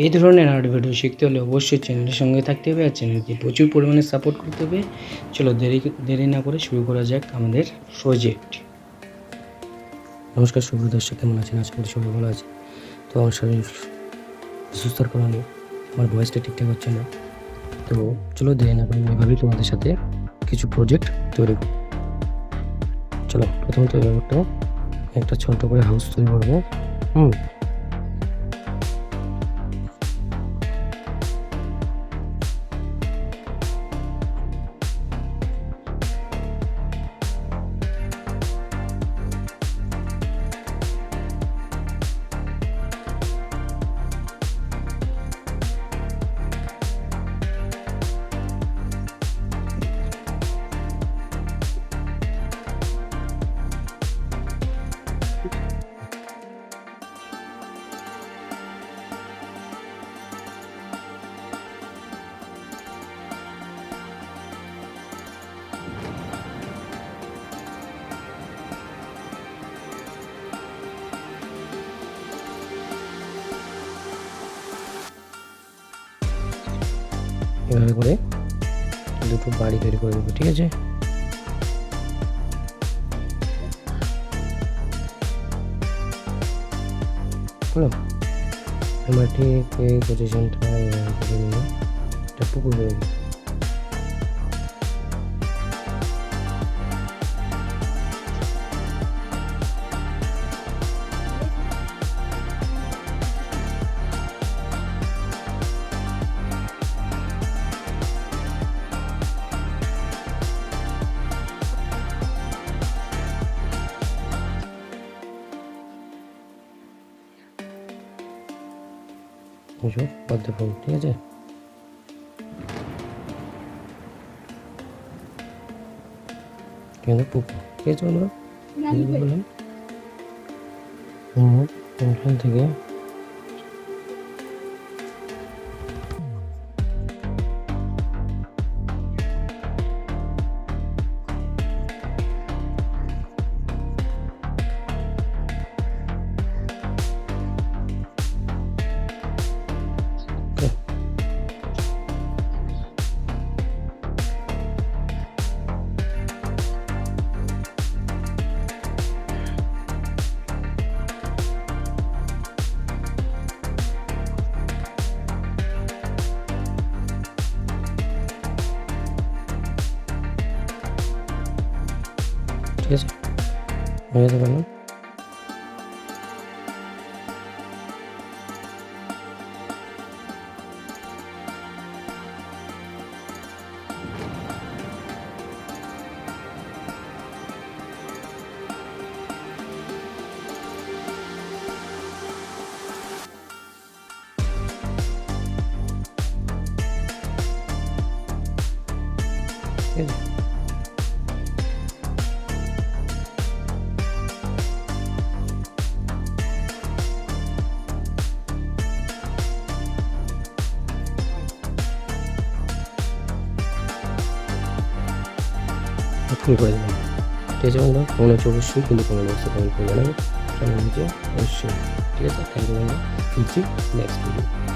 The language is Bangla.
এই ধরনের আর্ট ভিডিও শিখতে হলে অবশ্যই চ্যানেলের সঙ্গে থাকতে হবে আর চ্যানেলকে প্রচুর পরিমাণে সাপোর্ট করতে হবে। চলো দেরি না করে শুরু করা যাক আমাদের প্রজেক্ট। নমস্কার সুপ্রিয় দর্শক, কেমন আছেন? আশা করি সবাই ভালো আছে। তো আমার শরীর অসুস্থতার কারণে আমার ভয়েসটা ঠিকঠাক হচ্ছে না। তো চলো দেরি না করে এভাবেই তোমাদের সাথে কিছু প্রজেক্ট তৈরি করব। চলো প্রথমত একটা ছোট করে হাউস তৈরি করবো। এভাবে করে দুটো বাড়ি তৈরি করে দেবো, ঠিক আছে? হলো আমার ঠিক এই পজিশনটা একটা পুকুর হয়ে গেছে। পদ্ম ফুল, ঠিক আছে? পুকুর, ঠিক আছে বন্ধুরা? বললাম এখান থেকে ঠিক আছে হয়ে যেতে পারলাম। ঠিক আছে, ফুল করে দিলাম। ঠিক আছে বন্ধু, কেমন হচ্ছে অবশ্যই কিন্তু কমেন্ট বক্সে কমেন্ট করে জানাবে। কেমন হচ্ছে অবশ্যই। ঠিক আছে, থ্যাংক ইউ বন্ধু, ফিরছি নেক্সট ভিডিও।